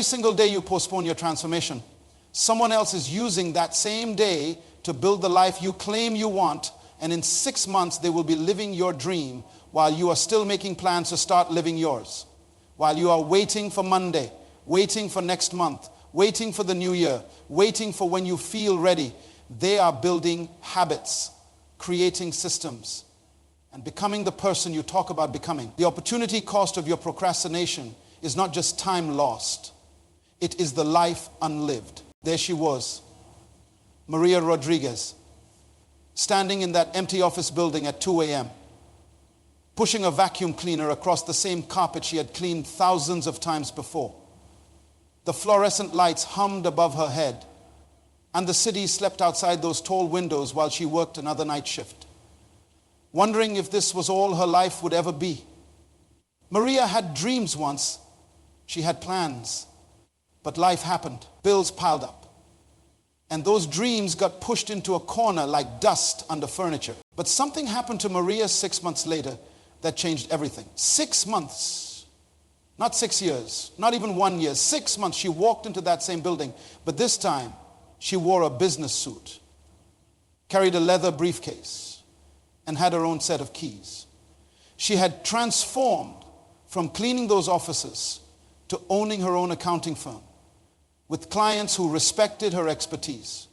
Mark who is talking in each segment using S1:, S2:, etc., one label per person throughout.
S1: Every single day you postpone your transformation, someone else is using that same day to build the life you claim you want, and in 6 months they will be living your dream while you are still making plans to start living yours. While you are waiting for Monday, waiting for next month, waiting for the new year, waiting for when you feel ready, they are building habits, creating systems, and becoming the person you talk about becoming. The opportunity cost of your procrastination is not just time lost. It is the life unlived. There she was, Maria Rodriguez, standing in that empty office building at 2 a.m., pushing a vacuum cleaner across the same carpet she had cleaned thousands of times before. The fluorescent lights hummed above her head, and the city slept outside those tall windows while she worked another night shift, wondering if this was all her life would ever be. Maria had dreams once. She had plans. But life happened. Bills piled up. And those dreams got pushed into a corner like dust under furniture. But something happened to Maria 6 months later that changed everything. 6 months. Not 6 years. Not even 1 year. 6 months she walked into that same building. But this time she wore a business suit, carried a leather briefcase, and had her own set of keys. She had transformed from cleaning those offices to owning her own accounting firm, with clients who respected her expertise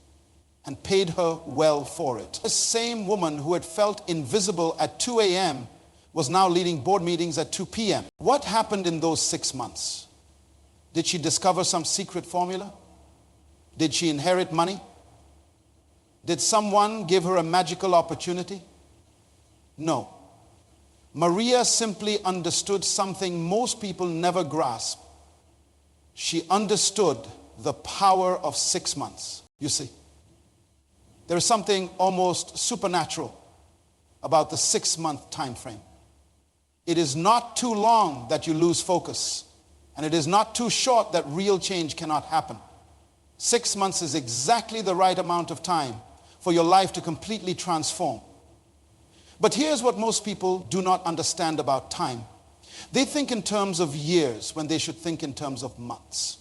S1: and paid her well for it. The same woman who had felt invisible at 2 a.m. was now leading board meetings at 2 p.m. What happened in those 6 months? Did she discover some secret formula? Did she inherit money? Did someone give her a magical opportunity? No. Maria simply understood something most people never grasp. She understood the power of 6 months. You see, there is something almost supernatural about the 6-month time frame. It is not too long that you lose focus, and it is not too short that real change cannot happen. 6 months is exactly the right amount of time for your life to completely transform. But here's what most people do not understand about time. They think in terms of years when they should think in terms of months.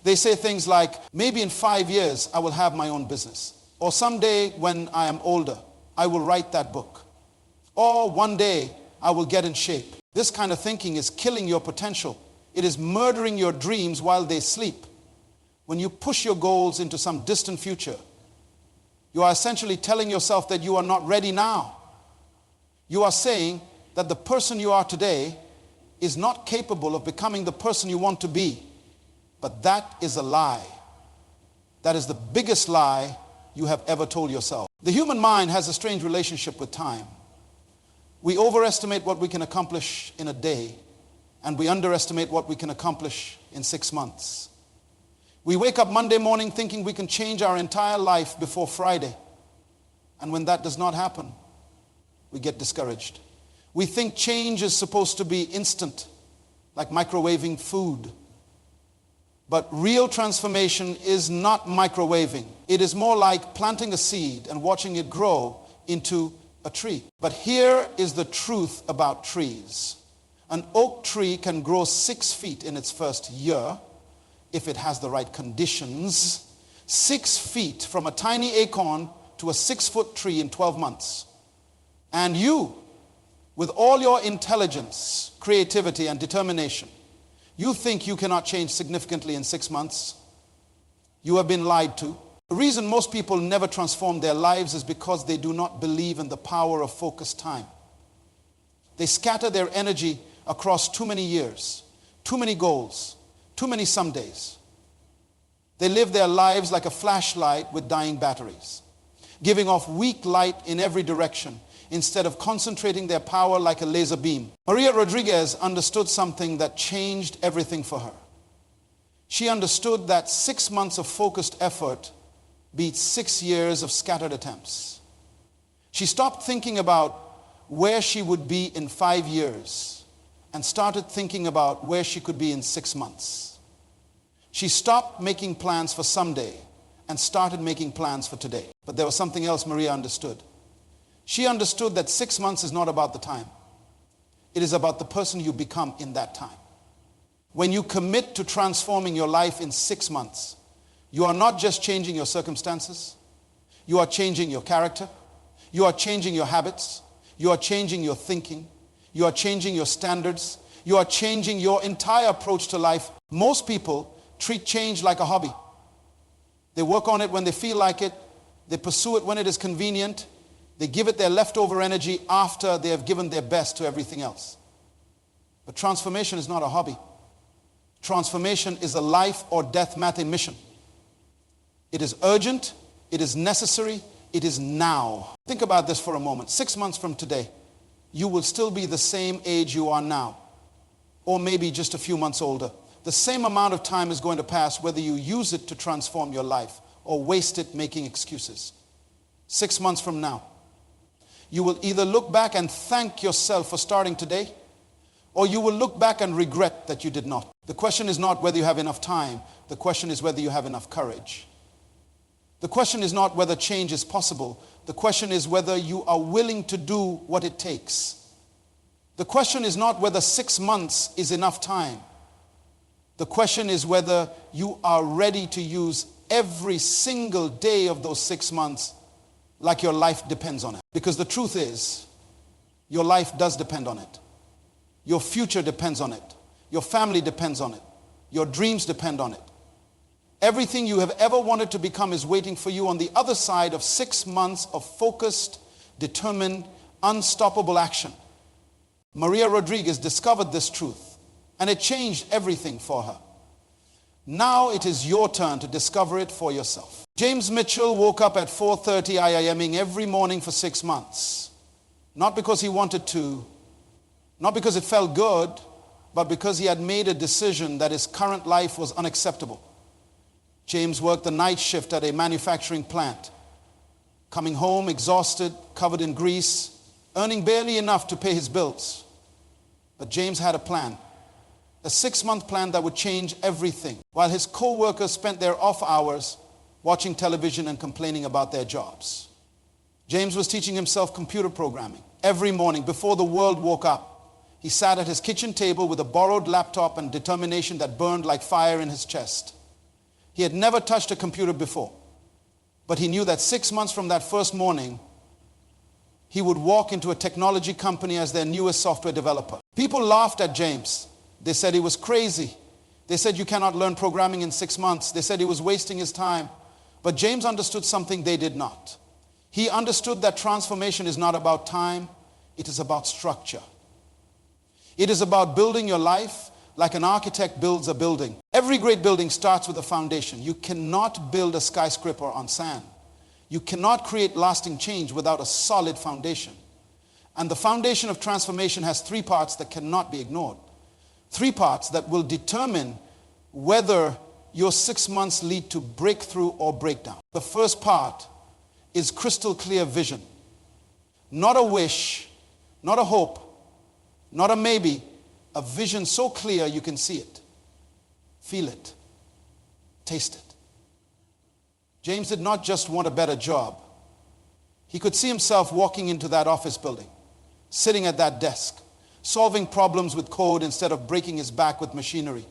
S1: They say things like, maybe in 5 years I will have my own business. Or someday when I am older, I will write that book. Or one day I will get in shape. This kind of thinking is killing your potential. It is murdering your dreams while they sleep. When you push your goals into some distant future, you are essentially telling yourself that you are not ready now. You are saying that the person you are today is not capable of becoming the person you want to be. But that is a lie. That is the biggest lie you have ever told yourself. The human mind has a strange relationship with time. We overestimate what we can accomplish in a day, and we underestimate what we can accomplish in 6 months. We wake up Monday morning thinking we can change our entire life before Friday. And when that does not happen, we get discouraged. We think change is supposed to be instant, like microwaving food. But real transformation is not microwaving. It is more like planting a seed and watching it grow into a tree. But here is the truth about trees. An oak tree can grow 6 feet in its first year if it has the right conditions. 6 feet from a tiny acorn to a 6-foot tree in 12 months. And you, with all your intelligence, creativity, and determination, you think you cannot change significantly in 6 months? You have been lied to. The reason most people never transform their lives is because they do not believe in the power of focused time. They scatter their energy across too many years, too many goals, too many somedays. They live their lives like a flashlight with dying batteries, giving off weak light in every direction instead of concentrating their power like a laser beam. Maria Rodriguez understood something that changed everything for her. She understood that 6 months of focused effort beats 6 years of scattered attempts. She stopped thinking about where she would be in 5 years and started thinking about where she could be in 6 months. She stopped making plans for someday and started making plans for today. But there was something else Maria understood. She understood that 6 months is not about the time. It is about the person you become in that time. When you commit to transforming your life in 6 months, you are not just changing your circumstances, you are changing your character, you are changing your habits, you are changing your thinking, you are changing your standards, you are changing your entire approach to life. Most people treat change like a hobby. They work on it when they feel like it, they pursue it when it is convenient, they give it their leftover energy after they have given their best to everything else. But transformation is not a hobby. Transformation is a life or death matter mission. It is urgent, it is necessary, it is now. Think about this for a moment. 6 months from today, you will still be the same age you are now, or maybe just a few months older. The same amount of time is going to pass whether you use it to transform your life or waste it making excuses. 6 months from now, you will either look back and thank yourself for starting today, or you will look back and regret that you did not. The question is not whether you have enough time. The question is whether you have enough courage. The question is not whether change is possible. The question is whether you are willing to do what it takes. The question is not whether 6 months is enough time. The question is whether you are ready to use every single day of those 6 months like your life depends on it. Because the truth is, your life does depend on it. Your future depends on it. Your family depends on it. Your dreams depend on it. Everything you have ever wanted to become is waiting for you on the other side of 6 months of focused, determined, unstoppable action. Maria Rodriguez discovered this truth, and it changed everything for her. Now it is your turn to discover it for yourself. James Mitchell woke up at 4:30 IIMing every morning for 6 months. Not because he wanted to, not because it felt good, but because he had made a decision that his current life was unacceptable. James worked the night shift at a manufacturing plant, coming home exhausted, covered in grease, earning barely enough to pay his bills. But James had a plan, a 6-month plan that would change everything, while his co-workers spent their off hours watching television and complaining about their jobs. James was teaching himself computer programming. Every morning before the world woke up, he sat at his kitchen table with a borrowed laptop and determination that burned like fire in his chest. He had never touched a computer before, but he knew that 6 months from that first morning, he would walk into a technology company as their newest software developer. People laughed at James. They said he was crazy. They said you cannot learn programming in 6 months. They said he was wasting his time. But James understood something they did not. He understood that transformation is not about time, it is about structure. It is about building your life like an architect builds a building. Every great building starts with a foundation. You cannot build a skyscraper on sand. You cannot create lasting change without a solid foundation. And the foundation of transformation has 3 parts that cannot be ignored. 3 parts that will determine whether your 6 months lead to breakthrough or breakdown. The first part is crystal clear vision. Not a wish, not a hope, not a maybe, a vision so clear you can see it, feel it, taste it. James did not just want a better job. He could see himself walking into that office building, sitting at that desk, solving problems with code instead of breaking his back with machinery.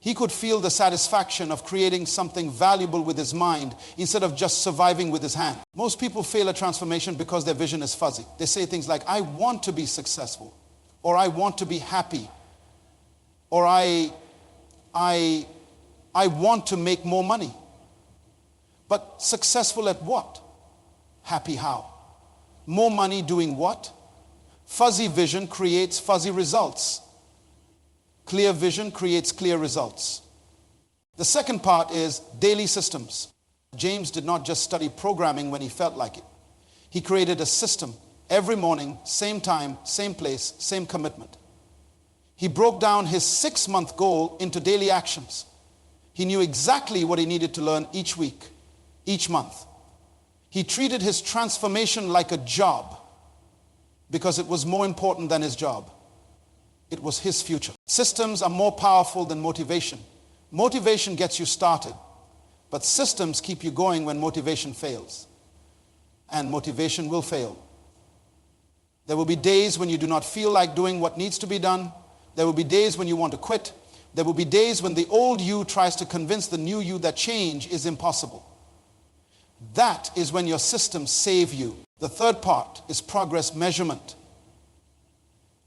S1: He could feel the satisfaction of creating something valuable with his mind instead of just surviving with his hand. Most people fail at transformation because their vision is fuzzy. They say things like, I want to be successful, or I want to be happy, or I want to make more money. But successful at what? Happy how? More money doing what? Fuzzy vision creates fuzzy results. Clear vision creates clear results. The second part is daily systems. James did not just study programming when he felt like it. He created a system every morning, same time, same place, same commitment. He broke down his 6-month goal into daily actions. He knew exactly what he needed to learn each week, each month. He treated his transformation like a job because it was more important than his job. It was his future. Systems are more powerful than motivation. Motivation gets you started, but systems keep you going when motivation fails. And motivation will fail. There will be days when you do not feel like doing what needs to be done. There will be days when you want to quit. There will be days when the old you tries to convince the new you that change is impossible. That is when your systems save you. The third part is progress measurement.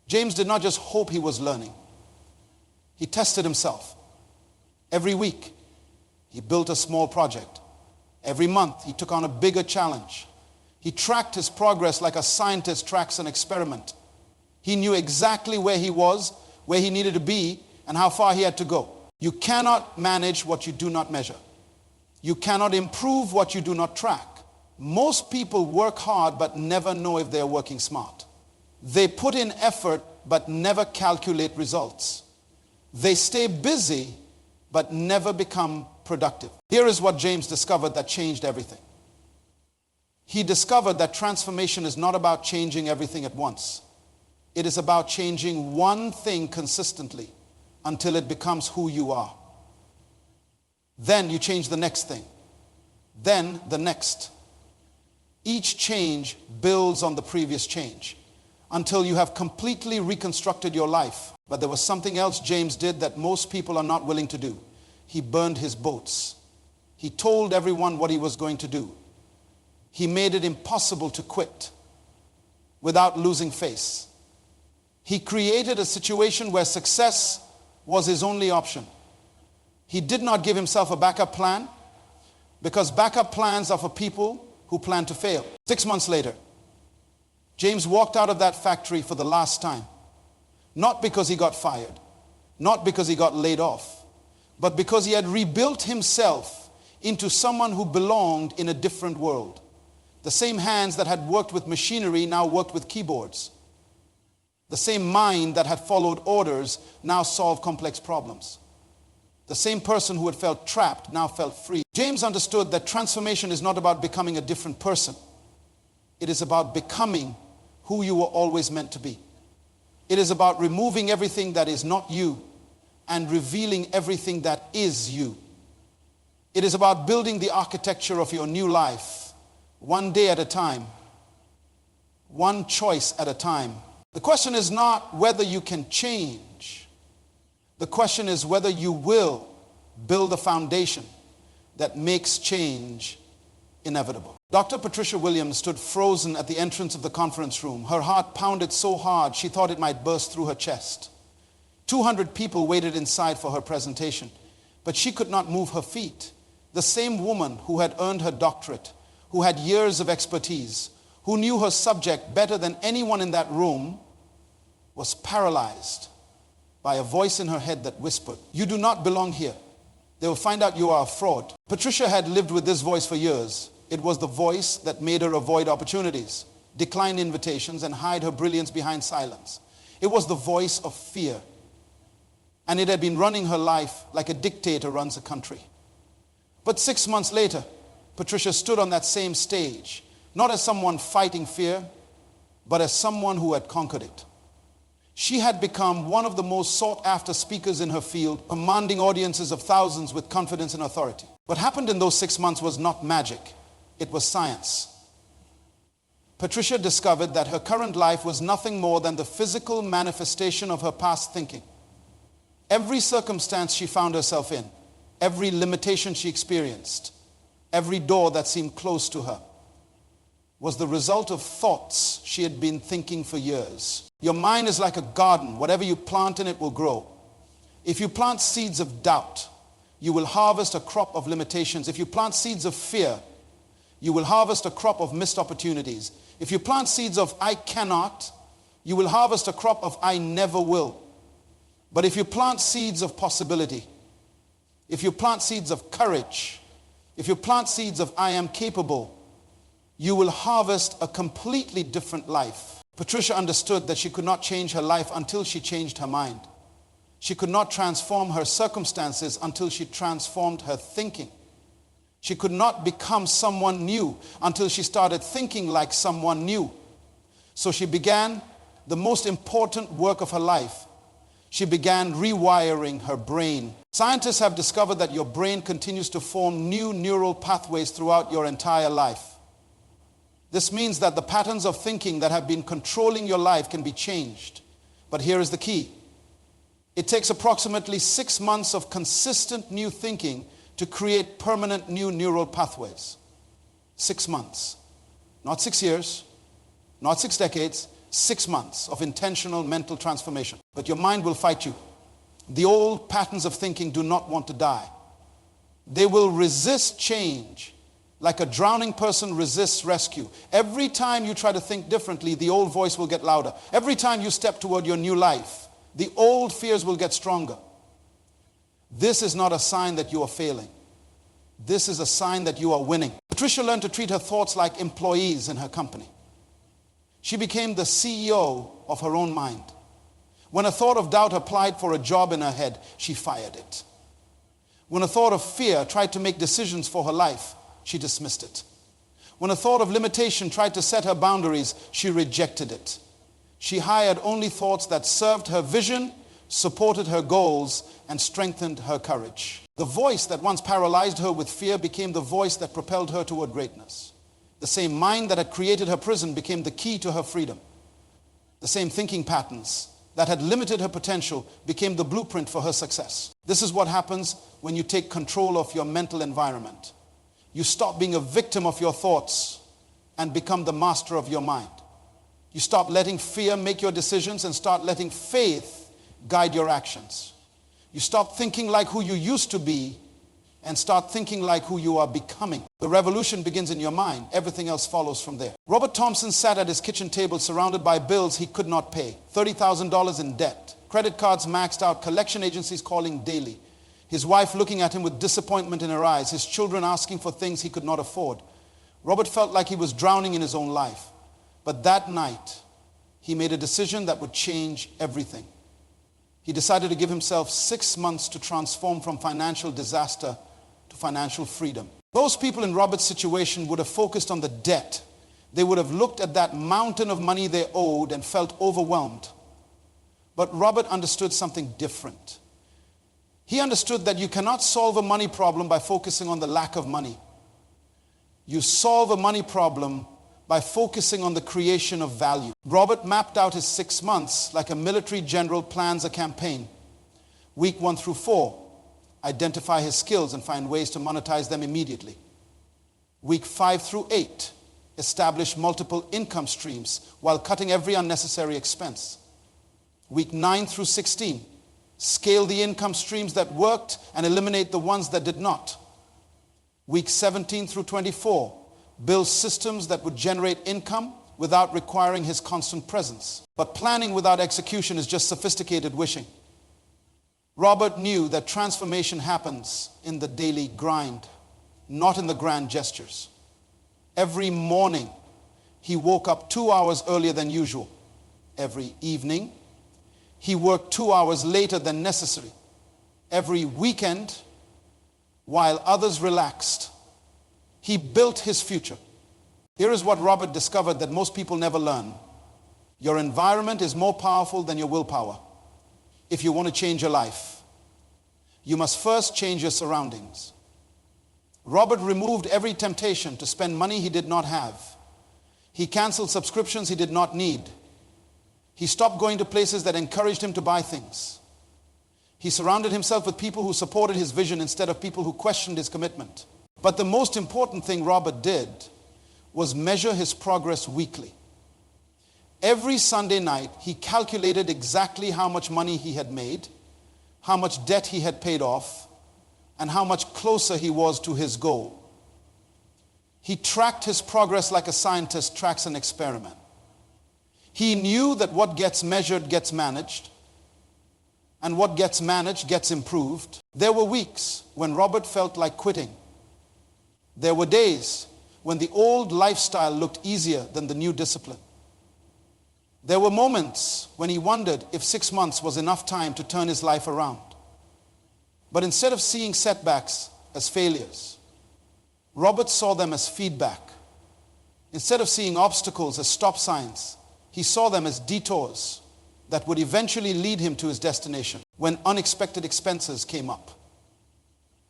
S1: James did not just hope he was learning. He tested himself. Every week, he built a small project. Every month, he took on a bigger challenge. He tracked his progress like a scientist tracks an experiment. He knew exactly where he was, where he needed to be, and how far he had to go. You cannot manage what you do not measure. You cannot improve what you do not track. Most people work hard but never know if they're working smart. They put in effort but never calculate results. They stay busy but never become productive. Here is what James discovered that changed everything. He discovered that transformation is not about changing everything at once. It is about changing one thing consistently until it becomes who you are. Then you change the next thing. Then the next. Each change builds on the previous change until you have completely reconstructed your life. But there was something else James did that most people are not willing to do. He burned his boats. He told everyone what he was going to do. He made it impossible to quit without losing face. He created a situation where success was his only option. He did not give himself a backup plan because backup plans are for people who plan to fail. 6 months later, James walked out of that factory for the last time. Not because he got fired, not because he got laid off, but because he had rebuilt himself into someone who belonged in a different world. The same hands that had worked with machinery now worked with keyboards. The same mind that had followed orders now solved complex problems. The same person who had felt trapped now felt free. James understood that transformation is not about becoming a different person. It is about becoming who you were always meant to be. It is about removing everything that is not you and revealing everything that is you. It is about building the architecture of your new life, one day at a time, one choice at a time. The question is not whether you can change. The question is whether you will build a foundation that makes change inevitable. Dr. Patricia Williams stood frozen at the entrance of the conference room. Her heart pounded so hard she thought it might burst through her chest. 200 people waited inside for her presentation, but she could not move her feet. The same woman who had earned her doctorate, who had years of expertise, who knew her subject better than anyone in that room, was paralyzed by a voice in her head that whispered, "You do not belong here. They will find out you are a fraud." Patricia had lived with this voice for years. It was the voice that made her avoid opportunities, decline invitations, and hide her brilliance behind silence. It was the voice of fear. And it had been running her life like a dictator runs a country. But 6 months later, Patricia stood on that same stage, not as someone fighting fear, but as someone who had conquered it. She had become one of the most sought-after speakers in her field, commanding audiences of thousands with confidence and authority. What happened in those 6 months was not magic. It was science. Patricia discovered that her current life was nothing more than the physical manifestation of her past thinking. Every circumstance she found herself in, every limitation she experienced, every door that seemed close to her, was the result of thoughts she had been thinking for years. Your mind is like a garden. Whatever you plant in it will grow. If you plant seeds of doubt, you will harvest a crop of limitations. If you plant seeds of fear, you will harvest a crop of missed opportunities. If you plant seeds of I cannot, you will harvest a crop of I never will. But if you plant seeds of possibility, if you plant seeds of courage, if you plant seeds of I am capable, you will harvest a completely different life. Patricia understood that she could not change her life until she changed her mind. She could not transform her circumstances until she transformed her thinking. She could not become someone new until she started thinking like someone new. So she began the most important work of her life. She began rewiring her brain. Scientists have discovered that your brain continues to form new neural pathways throughout your entire life. This means that the patterns of thinking that have been controlling your life can be changed. But here is the key. It takes approximately 6 months of consistent new thinking to create permanent new neural pathways. 6 months. Not 6 years, not 6 decades, 6 months of intentional mental transformation. But your mind will fight you. The old patterns of thinking do not want to die. They will resist change like a drowning person resists rescue. Every time you try to think differently, the old voice will get louder. Every time you step toward your new life, the old fears will get stronger. This is not a sign that you are failing. This is a sign that you are winning. Patricia learned to treat her thoughts like employees in her company. She became the CEO of her own mind. When a thought of doubt applied for a job in her head, she fired it. When a thought of fear tried to make decisions for her life, she dismissed it. When a thought of limitation tried to set her boundaries, she rejected it. She hired only thoughts that served her vision, supported her goals, and strengthened her courage. The voice that once paralyzed her with fear became the voice that propelled her toward greatness. The same mind that had created her prison became the key to her freedom. The same thinking patterns that had limited her potential became the blueprint for her success. This is what happens when you take control of your mental environment. You stop being a victim of your thoughts and become the master of your mind. You stop letting fear make your decisions and start letting faith guide your actions. You stop thinking like who you used to be and start thinking like who you are becoming. The revolution begins in your mind. Everything else follows from there. Robert Thompson sat at his kitchen table surrounded by bills he could not pay. $30,000 in debt. Credit cards maxed out. Collection agencies calling daily. His wife looking at him with disappointment in her eyes. His children asking for things he could not afford. Robert felt like he was drowning in his own life. But that night, he made a decision that would change everything. He decided to give himself 6 months to transform from financial disaster to financial freedom. Those people in Robert's situation would have focused on the debt. They would have looked at that mountain of money they owed and felt overwhelmed. But Robert understood something different. He understood that you cannot solve a money problem by focusing on the lack of money. You solve a money problem by focusing on the creation of value. Robert mapped out his 6 months like a military general plans a campaign. Week 1 through 4, identify his skills and find ways to monetize them immediately. Week 5 through 8, establish multiple income streams while cutting every unnecessary expense. Week 9 through 16, scale the income streams that worked and eliminate the ones that did not. Week 17 through 24, build systems that would generate income without requiring his constant presence. But planning without execution is just sophisticated wishing. Robert knew that transformation happens in the daily grind, not in the grand gestures. Every morning, he woke up 2 hours earlier than usual. Every evening, he worked 2 hours later than necessary. Every weekend, while others relaxed, he built his future. Here is what Robert discovered that most people never learn. Your environment is more powerful than your willpower. If you want to change your life, you must first change your surroundings. Robert removed every temptation to spend money he did not have. He canceled subscriptions he did not need. He stopped going to places that encouraged him to buy things. He surrounded himself with people who supported his vision instead of people who questioned his commitment. But the most important thing Robert did was measure his progress weekly. Every Sunday night, he calculated exactly how much money he had made, how much debt he had paid off, and how much closer he was to his goal. He tracked his progress like a scientist tracks an experiment. He knew that what gets measured gets managed, and what gets managed gets improved. There were weeks when Robert felt like quitting. There were days when the old lifestyle looked easier than the new discipline. There were moments when he wondered if 6 months was enough time to turn his life around. But instead of seeing setbacks as failures, Robert saw them as feedback. Instead of seeing obstacles as stop signs, he saw them as detours that would eventually lead him to his destination when unexpected expenses came up.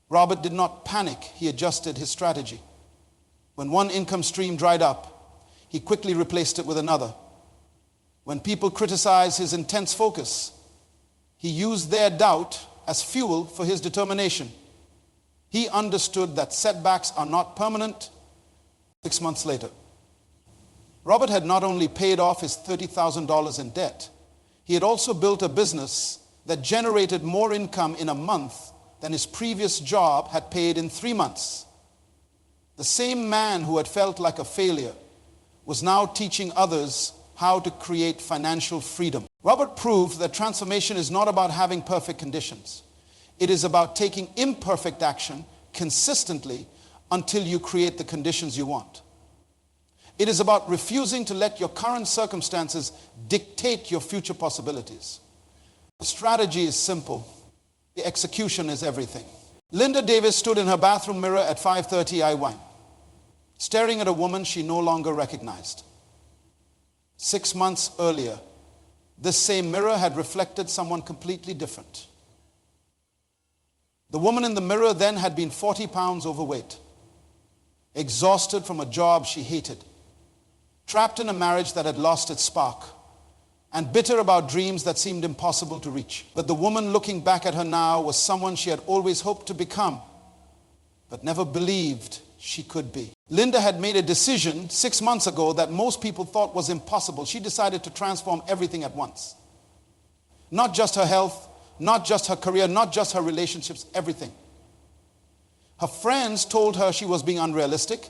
S1: Robert did not panic. He adjusted his strategy. When one income stream dried up, he quickly replaced it with another. When people criticized his intense focus, He used their doubt as fuel for his determination. He understood that setbacks are not permanent. 6 months later, Robert had not only paid off his $30,000 in debt, he had also built a business that generated more income in a month than his previous job had paid in 3 months. The same man who had felt like a failure was now teaching others how to create financial freedom. Robert proved that transformation is not about having perfect conditions. It is about taking imperfect action consistently until you create the conditions you want. It is about refusing to let your current circumstances dictate your future possibilities. The strategy is simple. The execution is everything. Linda Davis stood in her bathroom mirror at 5:30 IY, staring at a woman she no longer recognized. 6 months earlier, this same mirror had reflected someone completely different. The woman in the mirror then had been 40 pounds overweight, exhausted from a job she hated, trapped in a marriage that had lost its spark, and bitter about dreams that seemed impossible to reach. But the woman looking back at her now was someone she had always hoped to become, but never believed she could be. Linda had made a decision 6 months ago that most people thought was impossible. She decided to transform everything at once. Not just her health, not just her career, not just her relationships, everything. Her friends told her she was being unrealistic.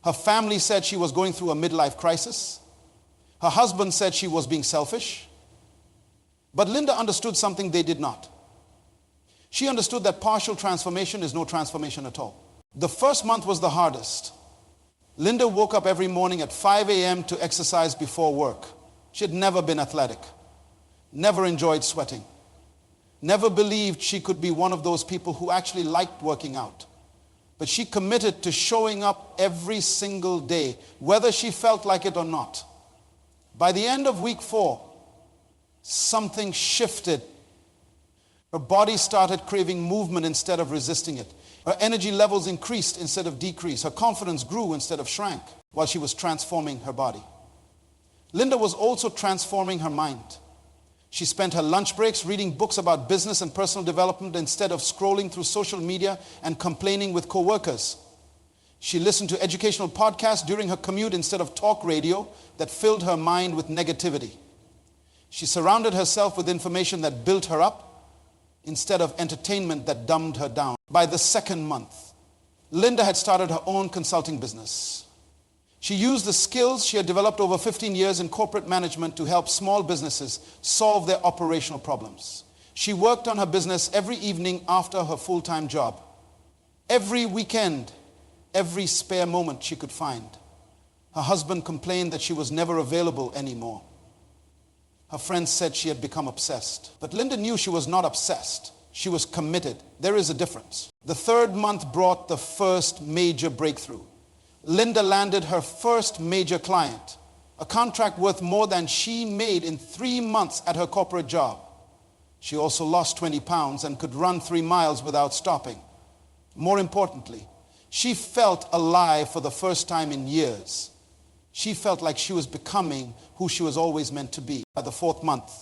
S1: Her family said she was going through a midlife crisis. Her husband said she was being selfish. But Linda understood something they did not. She understood that partial transformation is no transformation at all. The first month was the hardest. Linda woke up every morning at 5 a.m. to exercise before work. She had never been athletic, never enjoyed sweating, never believed she could be one of those people who actually liked working out. But she committed to showing up every single day, whether she felt like it or not. By the end of week 4, something shifted. Her body started craving movement instead of resisting it. Her energy levels increased instead of decreased. Her confidence grew instead of shrank while she was transforming her body. Linda was also transforming her mind. She spent her lunch breaks reading books about business and personal development instead of scrolling through social media and complaining with coworkers. She listened to educational podcasts during her commute instead of talk radio that filled her mind with negativity. She surrounded herself with information that built her up instead of entertainment that dumbed her down. By the second month, Linda had started her own consulting business. She used the skills she had developed over 15 years in corporate management to help small businesses solve their operational problems. She worked on her business every evening after her full-time job. Every weekend, every spare moment she could find. Her husband complained that she was never available anymore. Her friends said she had become obsessed. But Linda knew she was not obsessed. She was committed. There is a difference. The third month brought the first major breakthrough. Linda landed her first major client, a contract worth more than she made in 3 months at her corporate job. She also lost 20 pounds and could run 3 miles without stopping. More importantly, she felt alive for the first time in years. She felt like she was becoming who she was always meant to be. By the 4th month,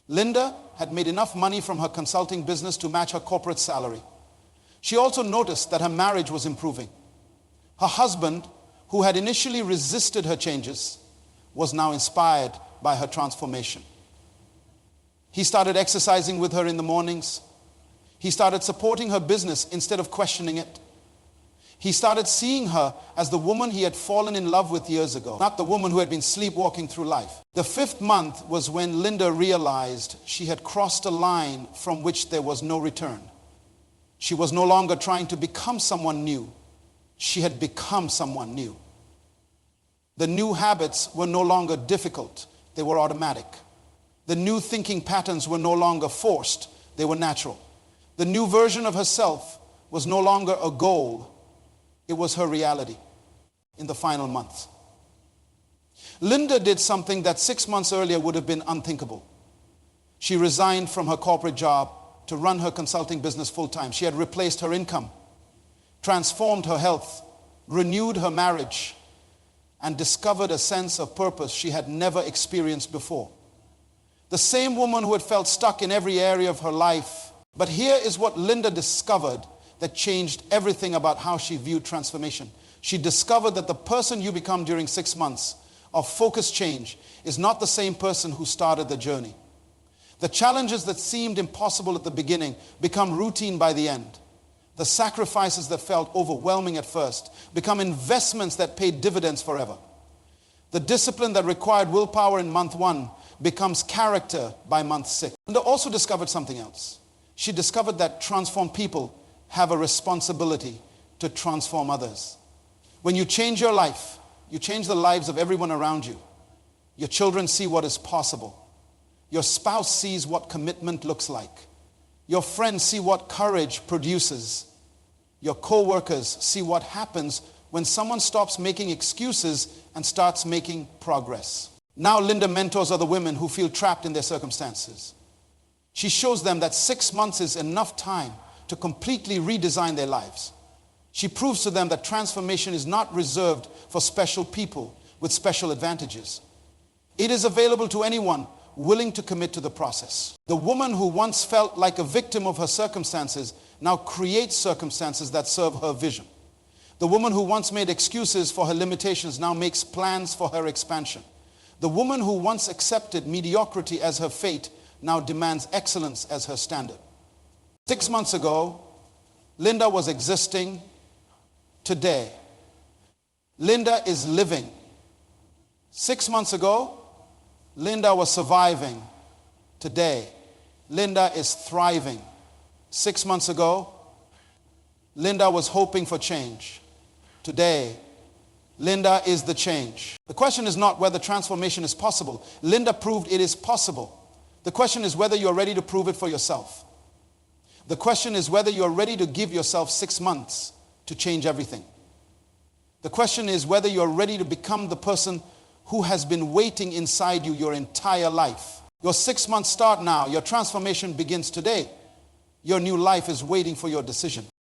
S1: Linda had made enough money from her consulting business to match her corporate salary. She also noticed that her marriage was improving. Her husband, who had initially resisted her changes, was now inspired by her transformation. He started exercising with her in the mornings. He started supporting her business instead of questioning it. He started seeing her as the woman he had fallen in love with years ago, not the woman who had been sleepwalking through life. The 5th month was when Linda realized she had crossed a line from which there was no return. She was no longer trying to become someone new. She had become someone new. The new habits were no longer difficult. They were automatic. The new thinking patterns were no longer forced. They were natural. The new version of herself was no longer a goal. It was her reality in the final month. Linda did something that 6 months earlier would have been unthinkable. She resigned from her corporate job to run her consulting business full-time. She had replaced her income, transformed her health, renewed her marriage, and discovered a sense of purpose she had never experienced before. The same woman who had felt stuck in every area of her life. But here is what Linda discovered that changed everything about how she viewed transformation. She discovered that the person you become during 6 months of focused change is not the same person who started the journey. The challenges that seemed impossible at the beginning become routine by the end. The sacrifices that felt overwhelming at first become investments that paid dividends forever. The discipline that required willpower in month 1 becomes character by month 6. Linda also discovered something else. She discovered that transformed people have a responsibility to transform others. When you change your life, you change the lives of everyone around you. Your children see what is possible. Your spouse sees what commitment looks like. Your friends see what courage produces. Your co-workers see what happens when someone stops making excuses and starts making progress. Now Linda mentors other women who feel trapped in their circumstances. She shows them that 6 months is enough time to completely redesign their lives. She proves to them that transformation is not reserved for special people with special advantages. It is available to anyone willing to commit to the process. The woman who once felt like a victim of her circumstances now creates circumstances that serve her vision. The woman who once made excuses for her limitations now makes plans for her expansion. The woman who once accepted mediocrity as her fate now demands excellence as her standard. 6 months ago, Linda was existing. Today, Linda is living. 6 months ago, Linda was surviving. Today, Linda is thriving. 6 months ago, Linda was hoping for change. Today, Linda is the change. The question is not whether transformation is possible. Linda proved it is possible. The question is whether you are ready to prove it for yourself. The question is whether you are ready to give yourself 6 months to change everything. The question is whether you are ready to become the person who has been waiting inside you your entire life. Your 6 months start now. Your transformation begins today. Your new life is waiting for your decision.